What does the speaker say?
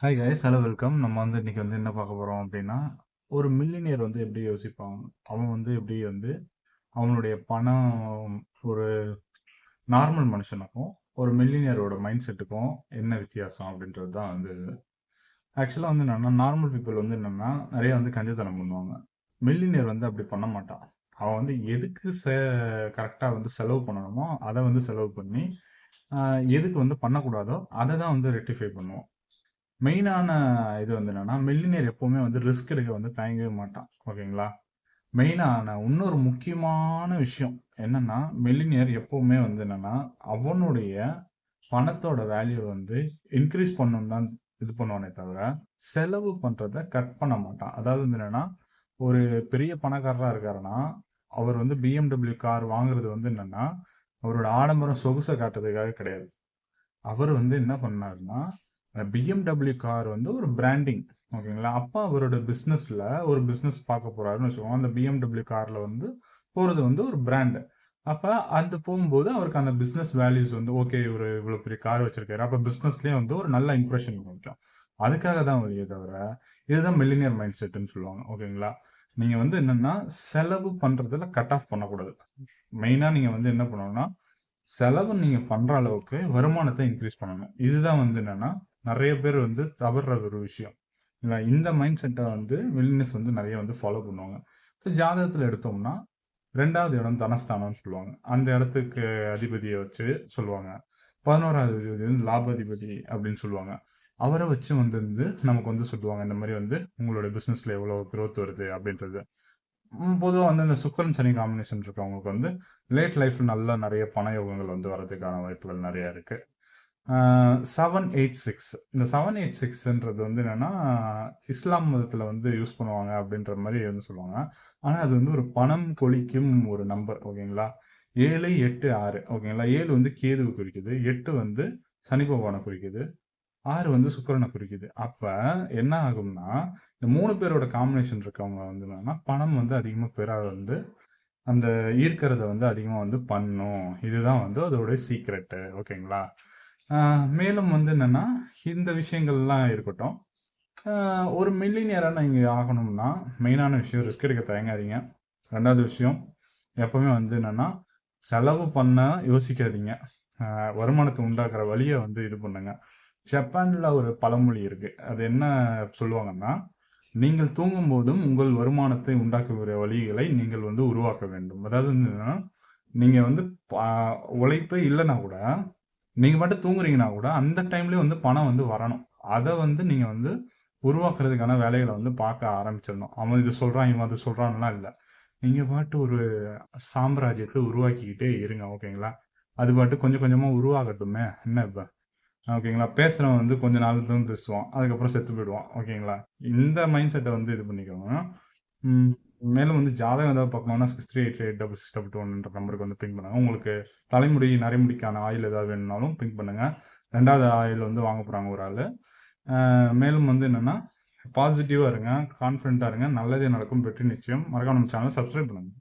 Hi guys, hello welcome. நம்ம வந்து இன்னைக்கு வந்து என்ன பார்க்க போறோம் அப்படின்னா, ஒரு மில்லினியர் வந்து எப்படி யோசிப்பான். அவன் வந்து எப்படி வந்து அவனுடைய பணம், ஒரு நார்மல் மனுஷனுக்கும் ஒரு மில்லினியரோட மைண்ட் செட்டுக்கும் என்ன வித்தியாசம் அப்படின்றது தான் வந்து. ஆக்சுவலாக வந்து என்னன்னா, நார்மல் பீப்புள் வந்து என்னன்னா நிறைய வந்து கஞ்சத்தனம் பண்ணுவாங்க. மில்லினியர் வந்து அப்படி பண்ண மாட்டான். அவன் வந்து எதுக்கு கரெக்டாக வந்து செலவு பண்ணணுமோ அதை வந்து செலவு பண்ணி, எதுக்கு வந்து பண்ணக்கூடாதோ அதை தான் வந்து ரெக்டிஃபை பண்ணுவான். மெயினான இது வந்து என்னன்னா, மில்லினியர் எப்பவுமே வந்து ரிஸ்க் எடுக்க வந்து தயங்கவே மாட்டான். ஓகேங்களா? மெயினான இன்னொரு முக்கியமான விஷயம் என்னன்னா, மில்லினியர் எப்பவுமே வந்து என்னன்னா, அவனுடைய பணத்தோட வேல்யூ வந்து இன்க்ரீஸ் பண்ணணும்னு தான் இது பண்ணுவானே தவிர, செலவு பண்றத கட் பண்ண மாட்டான். அதாவது வந்து என்னன்னா, ஒரு பெரிய பணக்காரரா இருக்காருன்னா, அவர் வந்து BMW கார் வாங்குறது வந்து என்னன்னா, அவரோட ஆடம்பரம் சொகுச காட்டுறதுக்காக கிடையாது. அவர் வந்து என்ன பண்ணாருன்னா, BMW கார் வந்து ஒரு பிராண்டிங். ஓகேங்களா? அப்ப அவரோட பிசினஸ்ல ஒரு பிசினஸ் பார்க்க போறாருன்னு வச்சுக்கோங்க. அந்த BMW கார்ல வந்து போறது வந்து ஒரு பிராண்ட். அப்ப அந்த போகும்போது அவருக்கு அந்த பிசினஸ் வேல்யூஸ் வந்து ஓகே, இவரு இவ்வளவு பெரிய கார் வச்சிருக்காரு. அப்ப பிசினஸ்லயே வந்து ஒரு நல்ல இம்ப்ரெஷன் கிடைக்கும். அதுக்காக தான் வழியே தவிர, இதுதான் மில்லினியர் மைண்ட் செட்ன்னு சொல்லுவாங்க. ஓகேங்களா? நீங்க வந்து என்னன்னா, செலவு பண்றதுல கட் ஆஃப் பண்ணக்கூடாது. மெயினா நீங்க வந்து என்ன பண்ணணும்னா, செலவு நீங்க பண்ற அளவுக்கு வருமானத்தை இன்க்ரீஸ் பண்ணணும். இதுதான் வந்து என்னன்னா, நிறைய பேர் வந்து தவறுற ஒரு விஷயம். இந்த மைண்ட் செட்டை வந்து வில்லினஸ் வந்து நிறைய வந்து ஃபாலோ பண்ணுவாங்க. இப்போ ஜாதகத்துல எடுத்தோம்னா, 2வது இடம் தனஸ்தானம்னு சொல்லுவாங்க. அந்த இடத்துக்கு அதிபதியை வச்சு சொல்லுவாங்க. 11வது அதிபதி வந்து லாபாதிபதி அப்படின்னு சொல்லுவாங்க. அவரை வச்சு வந்து நமக்கு வந்து சொல்லுவாங்க, இந்த மாதிரி வந்து உங்களோட பிசினஸ்ல எவ்வளவு growth வருது அப்படின்றது. பொதுவா வந்து இந்த சுக்கிரன் சனி காம்பினேஷன் இருக்கவங்களுக்கு வந்து லேட் லைஃப்ல நல்ல நிறைய பண யோகங்கள் வந்து வர்றதுக்கான வாய்ப்புகள் நிறைய இருக்கு. 786, இந்த 786ன்றது வந்து என்னன்னா, இஸ்லாம் மதத்துல வந்து யூஸ் பண்ணுவாங்க அப்படின்ற மாதிரி வந்து சொல்லுவாங்க. ஆனா அது வந்து ஒரு பணம் கொழிக்கும் ஒரு நம்பர். ஓகேங்களா? 7, 8, 6. ஓகேங்களா? 7 வந்து கேதுவை குறிக்குது, 8 வந்து சனி பகவானை குறிக்குது, 6 வந்து சுக்கிரனை குறிக்குது. அப்ப என்ன ஆகும்னா, இந்த 3 பேரோட காம்பினேஷன் இருக்கவங்க வந்து என்னன்னா, பணம் வந்து அதிகமா பெற வந்து அந்த ஈர்க்கிறத வந்து அதிகமா வந்து பண்ணும். இதுதான் வந்து அதோட சீக்ரெட்டு. ஓகேங்களா? மேலும் வந்து என்னன்னா, இந்த விஷயங்கள்லாம் இருக்கட்டும். ஒரு மில்லினியரா நீங்க ஆகணும்னா, மெயினான விஷயம் ரிஸ்க் எடுக்க தயங்காதீங்க. 2வது விஷயம், எப்பவுமே வந்து என்னன்னா, செலவு பண்ண யோசிக்காதீங்க. வருமானத்த உண்டாக்குற வழிய வந்து இது பண்ணுங்க. ஜப்பான்ல ஒரு பழமொழி இருக்கு. அது என்ன சொல்லுவாங்கன்னா, நீங்கள் தூங்கும்போதும் உங்கள் வருமானத்தை உண்டாக்குகிற வழிகளை நீங்கள் வந்து உருவாக்க வேண்டும். அதாவது வந்து என்னன்னா, நீங்க வந்து ப உழைப்பே இல்லன்னா கூட, நீங்க பாட்டுக்கு தூங்குறீங்கன்னா கூட, அந்த டைம்லயும் வந்து பணம் வந்து வரணும். அத வந்து நீங்க வந்து உருவாக்குறதுக்கான வேலைகள வந்து பார்க்க ஆரம்பிச்சிடணும். அவன் இது சொல்றான், இவன் அது சொல்றான்லாம் இல்ல. நீங்க பாட்டு ஒரு சாம்ராஜ்யத்த உருவாக்கிக்கிட்டே இருங்க. ஓகேங்களா? அது பாட்டுக்கு கொஞ்சம் கொஞ்சமா உருவாகட்டுமே! என்ன இப்ப? ஓகேங்களா? பேசுறவன் வந்து கொஞ்ச நாள் தான் பேசுவான். அதுக்கப்புறம் செத்து போயிடுவான். ஓகேங்களா? இந்த மைண்ட் செட்ட வந்து இது பண்ணிக்கோங்க. ம். மேலும் வந்து ஜாதகம் ஏதாவது பார்க்கணும்னா 63886622ன்ற நம்பருக்கு வந்து பிங் பண்ணுங்க. உங்களுக்கு தலைமுடி, நரைமுடிக்கான ஆயில் ஏதாவது வேணும்னாலும் பிங் பண்ணுங்க. 2வது ஆயில் வந்து வாங்க போறாங்க ஒரு ஆளு. மேலும் வந்து என்னன்னா, பாசிட்டிவா இருங்க, கான்ஃபிடென்ட்டா இருங்க. நல்லதே நடக்கும். வெற்றி நிச்சயம். மறக்காம நம்ம சேனல சப்ஸ்கிரைப் பண்ணுங்க.